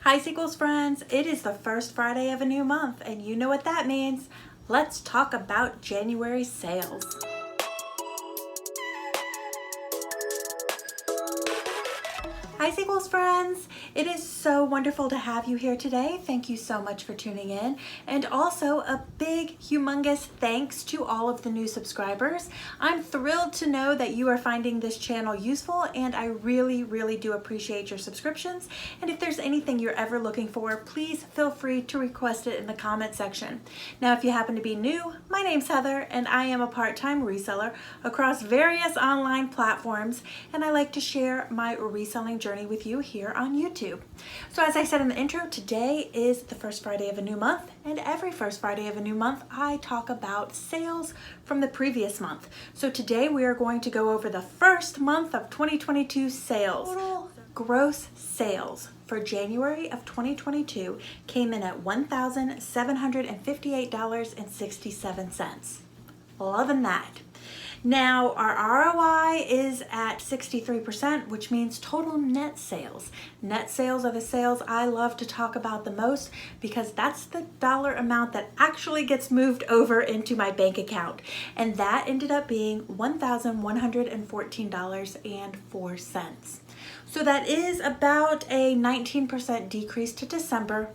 Hi Sequels friends, it is the first Friday of a new month and you know what that means. Let's talk about January sales. Hi Sequels friends, it is so wonderful to have you here today. Thank you so much for tuning in, and also a big humongous thanks to all of the new subscribers. I'm thrilled to know that you are finding this channel useful, and I really do appreciate your subscriptions. And if there's anything you're ever looking for, please feel free to request it in the comment section. Now if you happen to be new, my name's Heather and I am a part-time reseller across various online platforms, and I like to share my reselling journey with you here on YouTube. So as I said in the intro, today is the first Friday of a new month, and every first Friday of a new month I talk about sales from the previous month. So today we are going to go over the first month of 2022 sales. Total gross sales for January of 2022 came in at $1,758.67. Loving that. Now our ROI is at 63%, which means total net sales. Net sales are the sales I love to talk about the most because that's the dollar amount that actually gets moved over into my bank account. And that ended up being $1,114.04. So that is about a 19% decrease to December,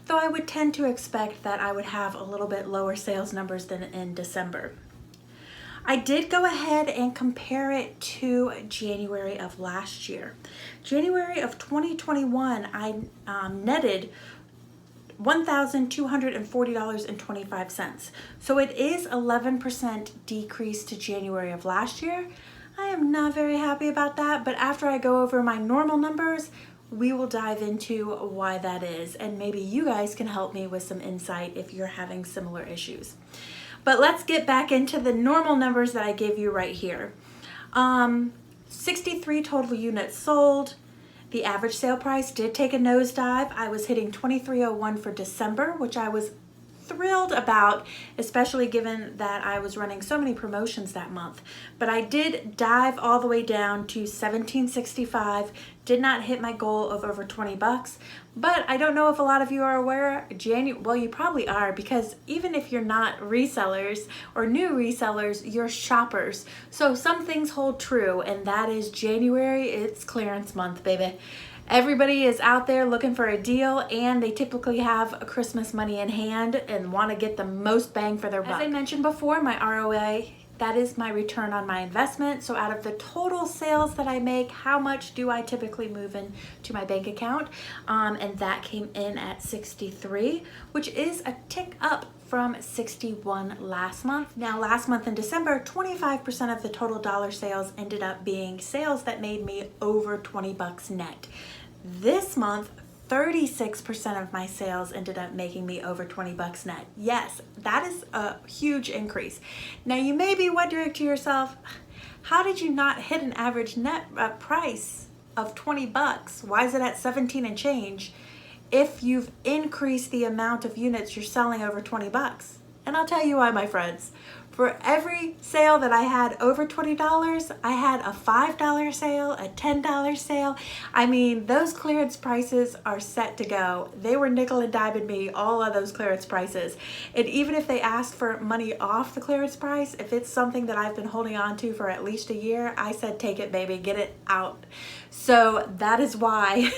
though I would tend to expect that I would have a little bit lower sales numbers than in December. I did go ahead and compare it to January of last year. January of 2021, I netted $1,240.25. So it is 11% decrease to January of last year. I am not very happy about that, but after I go over my normal numbers, we will dive into why that is, and maybe you guys can help me with some insight if you're having similar issues. But let's get back into the normal numbers that I gave you right here. 63 total units sold. The average sale price did take a nosedive. I was hitting $23.01 for December, which I was thrilled about, especially given that I was running so many promotions that month. But I did dive all the way down to $17.65, did not hit my goal of over 20 bucks. But I don't know if a lot of you are aware, well, you probably are, because even if you're not resellers or new resellers, you're shoppers. So some things hold true, and that is January, it's clearance month, baby. Everybody is out there looking for a deal, and they typically have a Christmas money in hand and want to get the most bang for their buck. As I mentioned before, my ROA, that is my return on my investment. So out of the total sales that I make, how much do I typically move in to my bank account? And that came in at 63, which is a tick up from 61 last month. Now last month in December, 25% of the total dollar sales ended up being sales that made me over 20 bucks net. This month, 36% of my sales ended up making me over 20 bucks net. Yes, that is a huge increase. Now you may be wondering to yourself, how did you not hit an average net price of 20 bucks? Why is it at 17 and change if you've increased the amount of units you're selling over 20 bucks? And I'll tell you why, my friends. For every sale that I had over $20, I had a $5 sale, a $10 sale. I mean, those clearance prices are set to go. They were nickel and diming me, all of those clearance prices. And even if they asked for money off the clearance price, if it's something that I've been holding on to for at least a year, I said, take it, baby, get it out. So that is why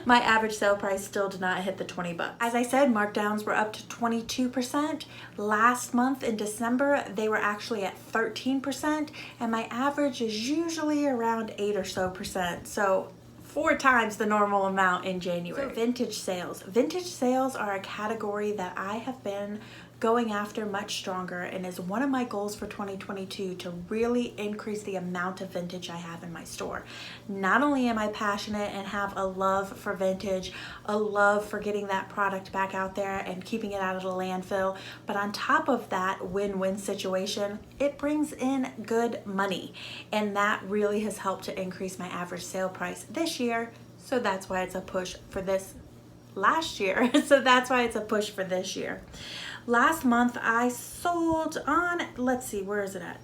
my average sale price still did not hit the 20 bucks. As I said, markdowns were up to 22%. Last month in December, they were actually at 13%, and my average is usually around 8 or so percent. So 4 times the normal amount in January. So vintage sales. Vintage sales are a category that I have been going after much stronger, and is one of my goals for 2022 to really increase the amount of vintage I have in my store. Not only am I passionate and have a love for vintage, a love for getting that product back out there and keeping it out of the landfill, but on top of that win-win situation, it brings in good money, and that really has helped to increase my average sale price this year. So that's why it's a push for this last year. So that's why it's a push for this year. Last month I sold on, let's see, where is it at?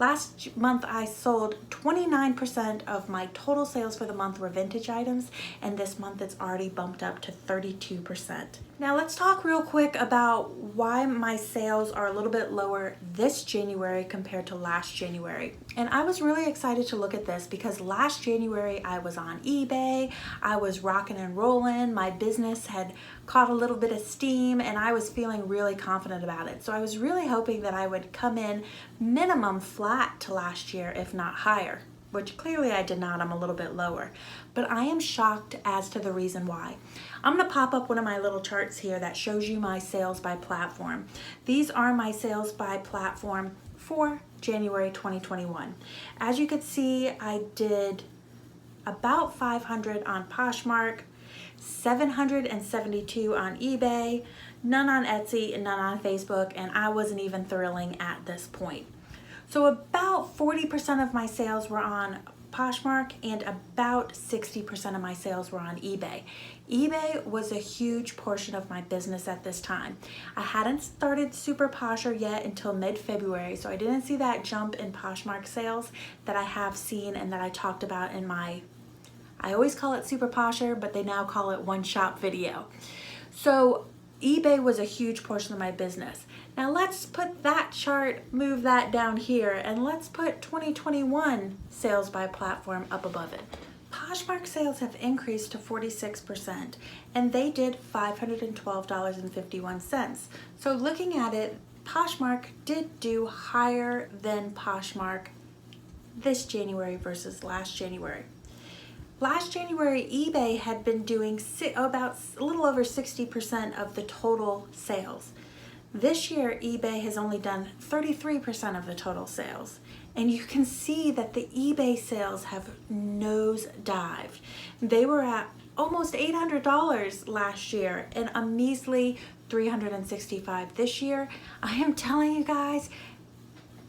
Last month I sold 29% of my total sales for the month were vintage items, and this month it's already bumped up to 32%. Now let's talk real quick about why my sales are a little bit lower this January compared to last January. And I was really excited to look at this because last January I was on eBay, I was rocking and rolling, my business had caught a little bit of steam, and I was feeling really confident about it. So I was really hoping that I would come in minimum flat to last year, if not higher, which clearly I did not. I'm a little bit lower, but I am shocked as to the reason why. I'm gonna pop up one of my little charts here that shows you my sales by platform. These are my sales by platform for January 2021. As you can see, I did about 500 on Poshmark, 772 on eBay, none on Etsy, and none on Facebook, and I wasn't even thrilling at this point. So about 40% of my sales were on Poshmark and about 60% of my sales were on eBay. eBay was a huge portion of my business at this time. I hadn't started Super Posher yet until mid-February, so I didn't see that jump in Poshmark sales that I have seen and that I talked about in my, I always call it Super Posher, but they now call it One Shop video. So eBay was a huge portion of my business. Now let's put that chart, move that down here, and let's put 2021 sales by platform up above it. Poshmark sales have increased to 46%, and they did $512.51. So looking at it, Poshmark did do higher than Poshmark this January versus last January. Last January, eBay had been doing about a little over 60% of the total sales. This year, eBay has only done 33% of the total sales. And you can see that the eBay sales have nosedived. They were at almost $800 last year and a measly $365 this year. I am telling you guys,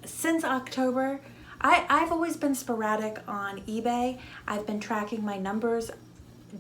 since October, I've always been sporadic on eBay. I've been tracking my numbers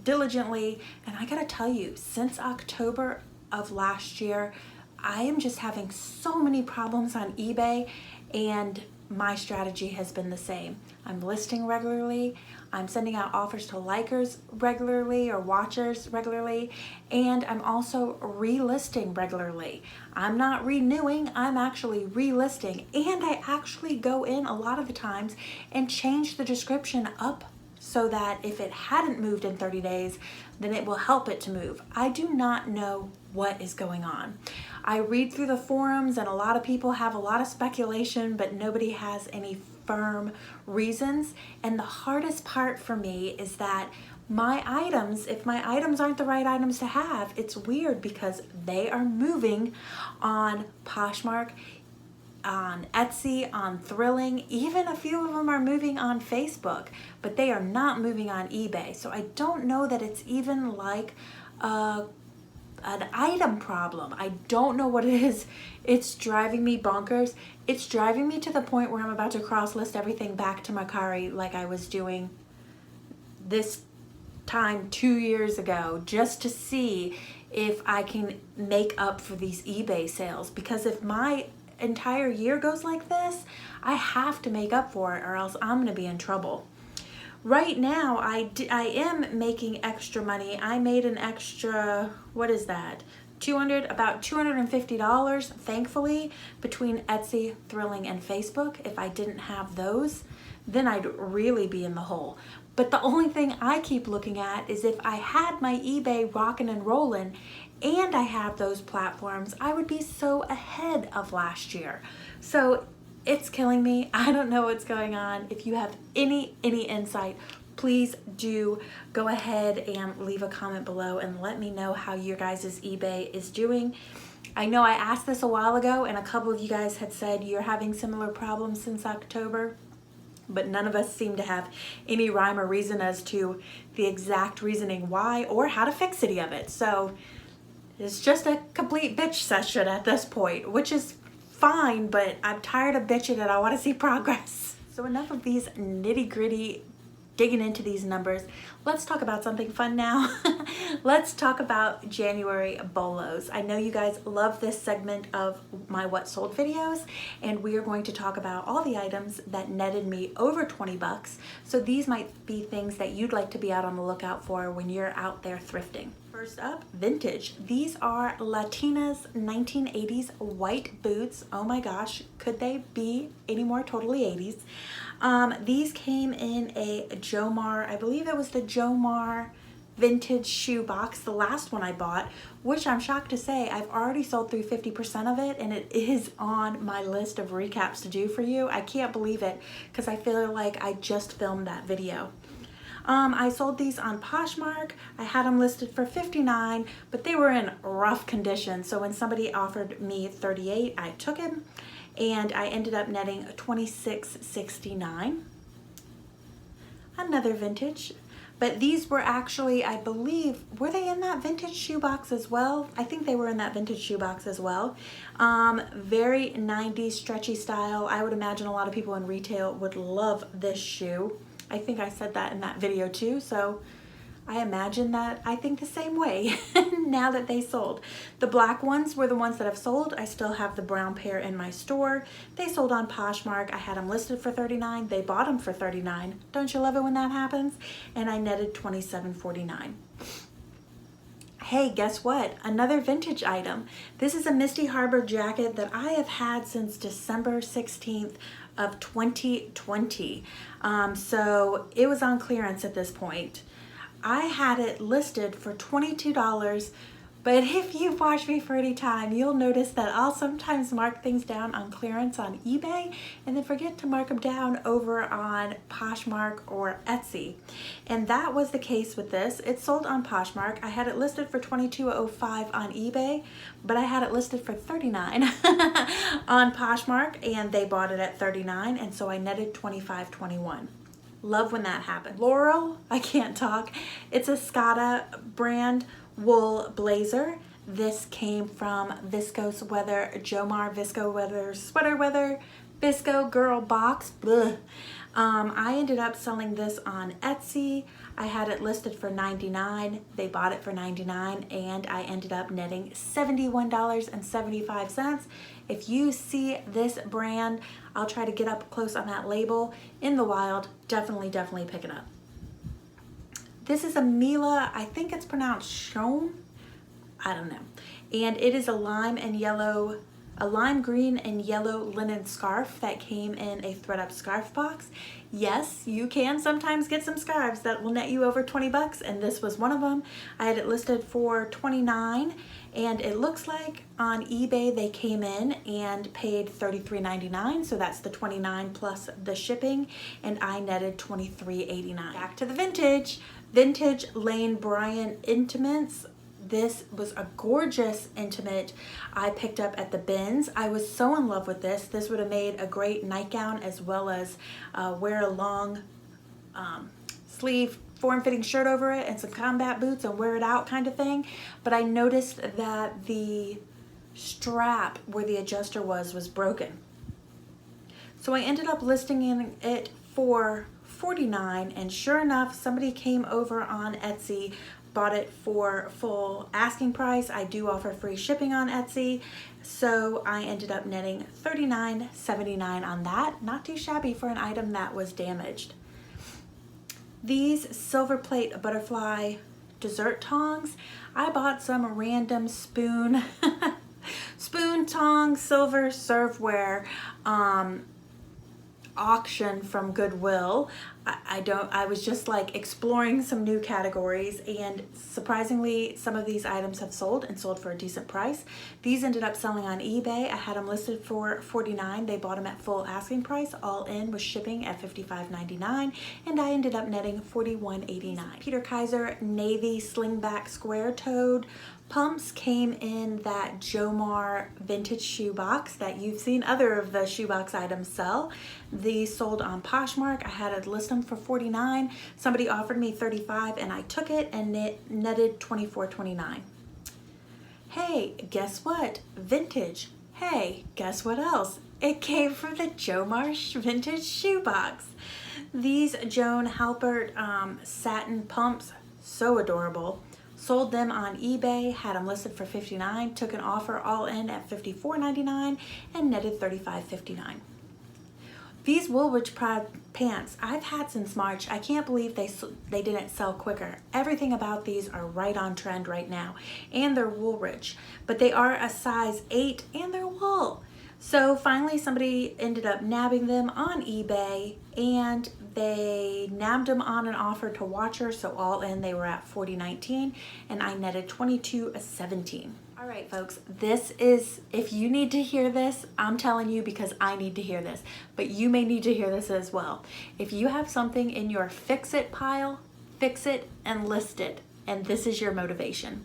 diligently, and I gotta tell you, since October of last year, I am just having so many problems on eBay, and my strategy has been the same. I'm listing regularly, I'm sending out offers to likers regularly or watchers regularly, and I'm also relisting regularly. I'm not renewing, I'm actually relisting, and I actually go in a lot of the times and change the description up so that if it hadn't moved in 30 days, then it will help it to move. I do not know what is going on. I read through the forums and a lot of people have a lot of speculation, but nobody has any firm reasons. And the hardest part for me is that my items, if my items aren't the right items to have, it's weird because they are moving on Poshmark, on Etsy, on Thrilling, even a few of them are moving on Facebook, but they are not moving on eBay. So I don't know that it's even like an item problem. I don't know what it is. It's driving me bonkers. It's driving me to the point where I'm about to cross list everything back to Mercari like I was doing this time 2 years ago, just to see if I can make up for these eBay sales. Because if my entire year goes like this, I have to make up for it or else I'm gonna be in trouble. Right now, I am making extra money. I made an extra, what is that? About $250, thankfully, between Etsy, Thrilling, and Facebook. If I didn't have those, then I'd really be in the hole. But the only thing I keep looking at is if I had my eBay rocking and rolling and I have those platforms, I would be so ahead of last year. So it's killing me. I don't know what's going on. If you have any insight, please do go ahead and leave a comment below and let me know how your guys' eBay is doing. I know I asked this a while ago and a couple of you guys had said you're having similar problems since October, but none of us seem to have any rhyme or reason as to the exact reasoning why or how to fix any of it. So it's just a complete bitch session at this point, which is fine, but I'm tired of bitching and I want to see progress. So enough of these nitty-gritty digging into these numbers. Let's talk about something fun now. Let's talk about January BOLOs. I know you guys love this segment of my What Sold videos, and we are going to talk about all the items that netted me over 20 bucks. So these might be things that you'd like to be out on the lookout for when you're out there thrifting. First up, vintage. These are Latina's 1980s white boots. Oh my gosh, could they be any more totally 80s? These came in a Jomar, I believe it was the Jomar vintage shoe box, the last one I bought, which I'm shocked to say I've already sold through 50% of it, and it is on my list of recaps to do for you. I can't believe it because I feel like I just filmed that video. I sold these on Poshmark. I had them listed for $59, but they were in rough condition. So when somebody offered me $38, I took it, and I ended up netting $26.69. Another vintage, but these were actually, I believe, were they in that vintage shoe box as well? I think they were in that vintage shoe box as well. Very 90s stretchy style. I would imagine a lot of people in retail would love this shoe. I think I said that in that video too, so I imagine that I think the same way now that they sold. The black ones were the ones that have sold. I still have the brown pair in my store. They sold on Poshmark. I had them listed for $39. They bought them for $39. Don't you love it when that happens? And I netted $27.49. Hey, guess what? Another vintage item. This is a Misty Harbor jacket that I have had since December 16th of 2020. So it was on clearance at this point. I had it listed for $22, but if you've watched me for any time, you'll notice that I'll sometimes mark things down on clearance on eBay and then forget to mark them down over on Poshmark or Etsy. And that was the case with this. It sold on Poshmark. I had it listed for $22.05 on eBay, but I had it listed for $39 on Poshmark, and they bought it at $39, and so I netted $25.21. Love when that happened. Laurel, I can't talk. It's a Scotta brand wool blazer. This came from Visco's Weather, Jomar Visco Weather, Sweater Weather, Visco Girl Box. Blech. I ended up selling this on Etsy. I had it listed for $99. They bought it for $99, and I ended up netting $71.75. If you see this brand, I'll try to get up close on that label in the wild. Definitely pick it up. This is a Mila, I think it's pronounced Shom. I don't know. And it is a lime green and yellow linen scarf that came in a thread-up scarf box. Yes, you can sometimes get some scarves that will net you over 20 bucks, and this was one of them. I had it listed for $29, and it looks like on eBay they came in and paid $33.99, so that's the $29 plus the shipping, and I netted $23.89. Back to the vintage Lane Bryant Intimates. This was a gorgeous intimate I picked up at the bins. I was so in love with this. This would have made a great nightgown, as well as wear a long sleeve form-fitting shirt over it and some combat boots and wear it out kind of thing. But I noticed that the strap where the adjuster was broken. So I ended up listing it for $49, and sure enough, somebody came over on Etsy, bought it for full asking price. I do offer free shipping on Etsy, so I ended up netting $39.79 on that. Not too shabby for an item that was damaged. These silver plate butterfly dessert tongs, I bought some random spoon tong silver serveware auction from Goodwill. I was just like exploring some new categories, and surprisingly some of these items have sold and sold for a decent price. These ended up selling on eBay. I had them listed for $49. They bought them at full asking price, all in with shipping at $55.99, and I ended up netting $41.89. Peter Kaiser navy slingback square-toed pumps came in that Jomar vintage shoe box that you've seen other of the shoebox items sell. These sold on Poshmark. I had to list them for $49. Somebody offered me $35, and I took it and netted $24.29. Hey, guess what? Vintage. Hey, guess what else? It came from the Joe Marsh Vintage Shoebox. These Joan Halpert satin pumps, so adorable. Sold them on eBay, had them listed for $59, took an offer all in at $54.99 and netted $35.59. These Woolrich pants I've had since March. I can't believe they didn't sell quicker. Everything about these are right on trend right now, and they're Woolrich, but they are a size 8 and they're wool. So finally somebody ended up nabbing them on eBay, and they nabbed them on an offer to Watcher, so all in they were at $40.19 and I netted $22.17. All right, folks, this is, if you need to hear this, I'm telling you because I need to hear this, but you may need to hear this as well. If you have something in your fix it pile, fix it and list it, and this is your motivation.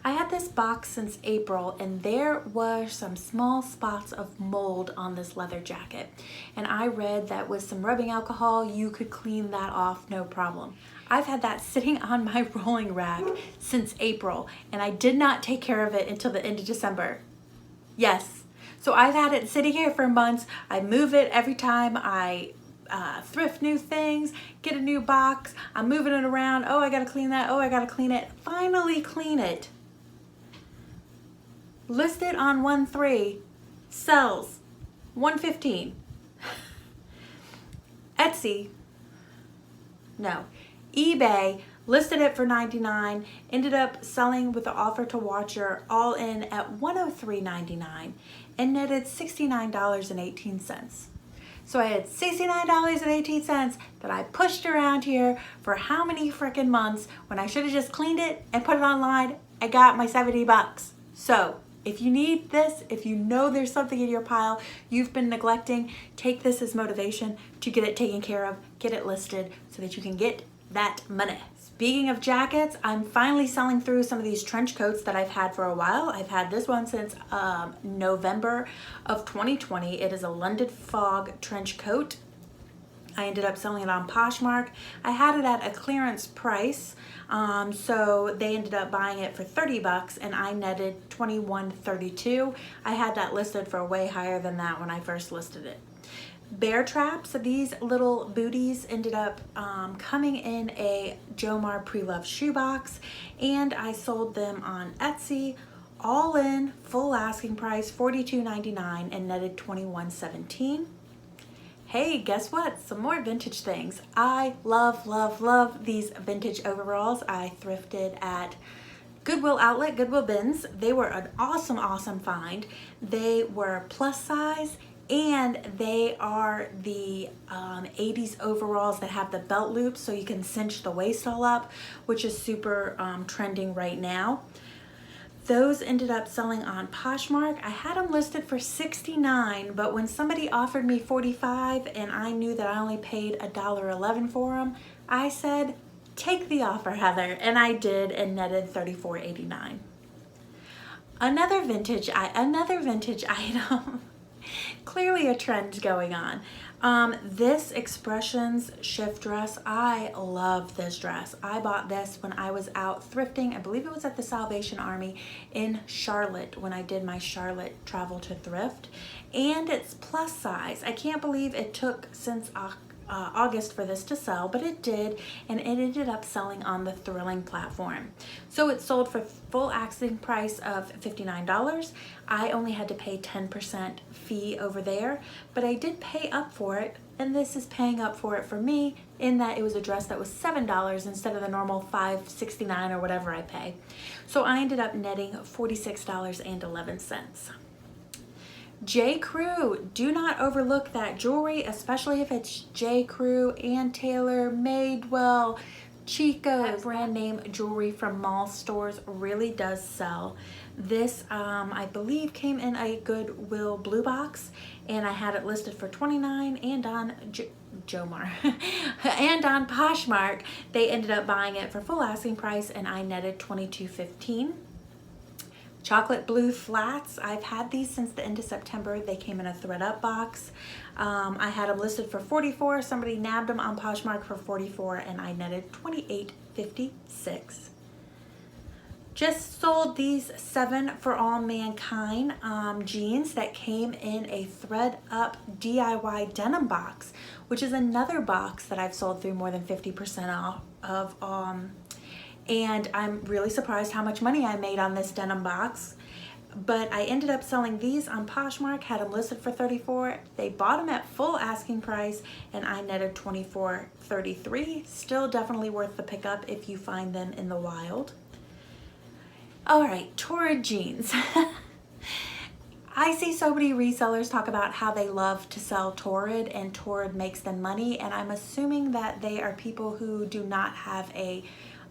I had this box since April, and there were some small spots of mold on this leather jacket, and I read that with some rubbing alcohol you could clean that off no problem. I've had that sitting on my rolling rack since April, and I did not take care of it until the end of December. Yes, so I've had it sitting here for months. I move it every time I thrift new things, get a new box, I'm moving it around. Oh, I gotta clean that. Oh, I gotta clean it. Finally clean it. Listed on 1.3, sells $115. Etsy, no, eBay listed it for $99, ended up selling with the offer to Watcher all in at $103.99 and netted $69.18. So I had $69.18 that I pushed around here for how many frickin' months when I should have just cleaned it and put it online. I got my 70 bucks. So if you need this, if you know there's something in your pile you've been neglecting, take this as motivation to get it taken care of, get it listed so that you can get that money. Speaking of jackets, I'm finally selling through some of these trench coats that I've had for a while. I've had this one since November of 2020. It is a London Fog trench coat. I ended up selling it on Poshmark. I had it at a clearance price, so they ended up buying it for 30 bucks and I netted $21.32. I had that listed for way higher than that when I first listed it. Bear traps, these little booties ended up coming in a Jomar pre-loved shoebox, and I sold them on Etsy, all in, full asking price, $42.99 and netted $21.17. Hey, guess what? Some more vintage things. I love, love, love these vintage overalls. I thrifted at Goodwill Outlet, Goodwill Bins. They were an awesome, awesome find. They were plus size, and they are the 80s overalls that have the belt loops so you can cinch the waist all up, which is super trending right now. Those ended up selling on Poshmark. I had them listed for $69, but when somebody offered me $45 and I knew that I only paid $1.11 for them, I said, take the offer, Heather, and I did and netted $34.89. Another vintage item. Clearly a trend going on. This Expressions shift dress, I love this dress. I bought this when I was out thrifting. I believe it was at the Salvation Army in Charlotte when I did my Charlotte travel to thrift. And it's plus size. I can't believe it took since August for this to sell, but it did, and it ended up selling on the Thrilling platform. So it sold for full asking price of $59. I only had to pay 10% fee over there, but I did pay up for it, and this is paying up for it for me in that it was a dress that was $7 instead of the normal $5.69 or whatever I pay. So I ended up netting $46.11. J. Crew, do not overlook that jewelry, especially if it's J. Crew, Ann Taylor, Madewell, Chico. That brand name jewelry from mall stores really does sell. This, I believe, came in a Goodwill blue box, and I had it listed for $29, and on Jomar and on Poshmark, they ended up buying it for full asking price, and I netted $22.15. Chocolate blue flats, I've had these since the end of September. They came in a thread up box. I had them listed for $44. Somebody nabbed them on Poshmark for $44, and I netted $28.56. Just sold these 7 for All Mankind jeans that came in a thread up DIY denim box, which is another box that I've sold through more than 50% off of. And I'm really surprised how much money I made on this denim box. But I ended up selling these on Poshmark, had them listed for $34. They bought them at full asking price, and I netted $24.33. Still definitely worth the pickup if you find them in the wild. All right, Torrid jeans. I see so many resellers talk about how they love to sell Torrid and Torrid makes them money, and I'm assuming that they are people who do not have a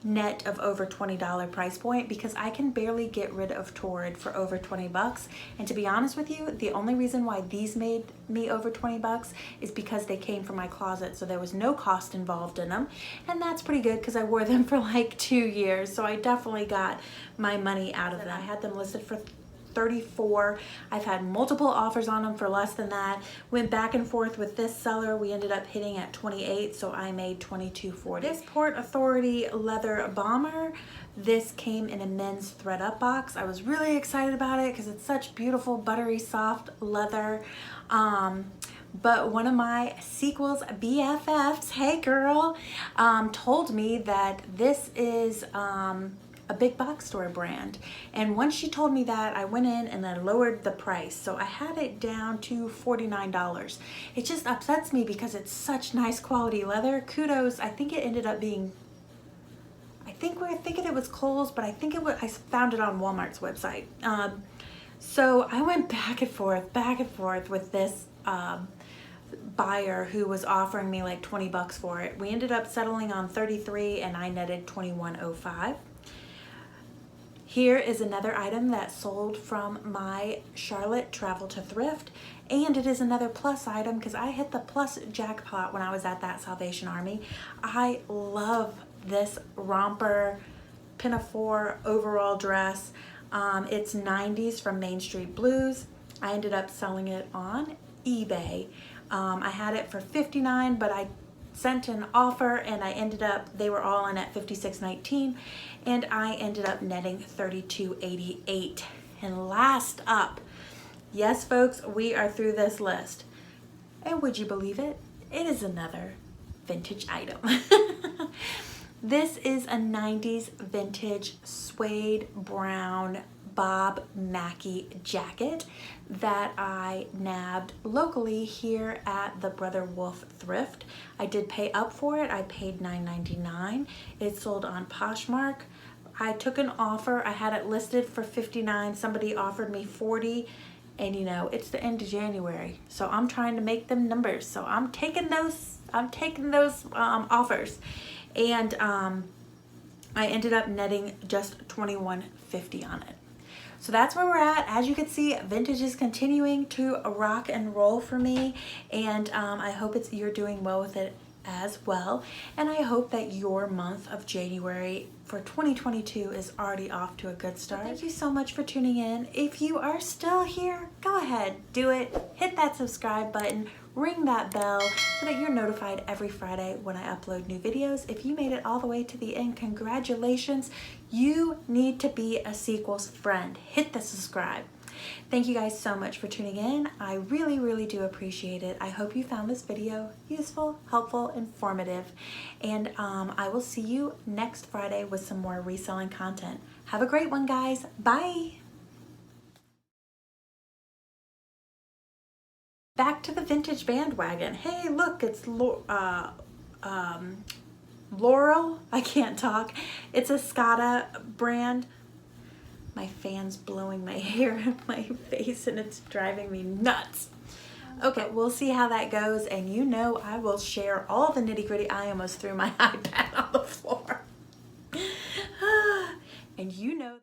net of over $20 price point, because I can barely get rid of Torrid for over 20 bucks. And to be honest with you, the only reason why these made me over 20 bucks is because they came from my closet, so there was no cost involved in them. And that's pretty good because I wore them for like 2 years, so I definitely got my money out of them. I had them listed for $34. I've had multiple offers on them for less than that. Went back and forth with this seller. We ended up hitting at 28, so I made $22.40. This Port Authority leather bomber, this came in a men's thread up box. I was really excited about it because it's such beautiful buttery soft leather. But one of my sequels BFFs, hey girl, told me that this is a big box store brand, and once she told me that, I went in and I lowered the price, so I had it down to $49. It just upsets me because it's such nice quality leather. Kudos. I think it ended up being, I think we're thinking it was Kohl's, but I think it was, I found it on Walmart's website. So I went back and forth with this buyer who was offering me like 20 bucks for it. We ended up settling on 33 and I netted $21.05. Here is another item that sold from my Charlotte Travel to Thrift, and it is another plus item because I hit the plus jackpot when I was at that Salvation Army. I love this romper pinafore overall dress. It's 90s from Main Street Blues. I ended up selling it on eBay. I had it for $59, but I sent an offer and I ended up, they were all in at $56.19, and I ended up netting $32.88. And last up, yes folks, we are through this list, and would you believe it, it is another vintage item. This is a 90s vintage suede brown Bob Mackie jacket that I nabbed locally here at the Brother Wolf Thrift. I did pay up for it. I paid $9.99. It sold on Poshmark. I took an offer. I had it listed for $59. Somebody offered me $40, and you know, it's the end of January, so I'm trying to make them numbers. So I'm taking those offers, and I ended up netting just $21.50 on it. So that's where we're at. As you can see, vintage is continuing to rock and roll for me, and I hope you're doing well with it as well. And I hope that your month of January for 2022 is already off to a good start. Thank you so much for tuning in. If you are still here, go ahead, do it. Hit that subscribe button, ring that bell so that you're notified every Friday when I upload new videos. If you made it all the way to the end, congratulations. You need to be a sequels friend. Hit the subscribe. Thank you guys so much for tuning in. I really, really do appreciate it. I hope you found this video useful, helpful, informative, and I will see you next Friday with some more reselling content. Have a great one, guys. Bye. Back to the vintage bandwagon. Hey, look, it's Laurel. I can't talk. It's a Scotta brand. My fan's blowing my hair in my face and it's driving me nuts. Okay, we'll see how that goes, and you know I will share all the nitty-gritty. I almost threw my iPad on the floor. And you know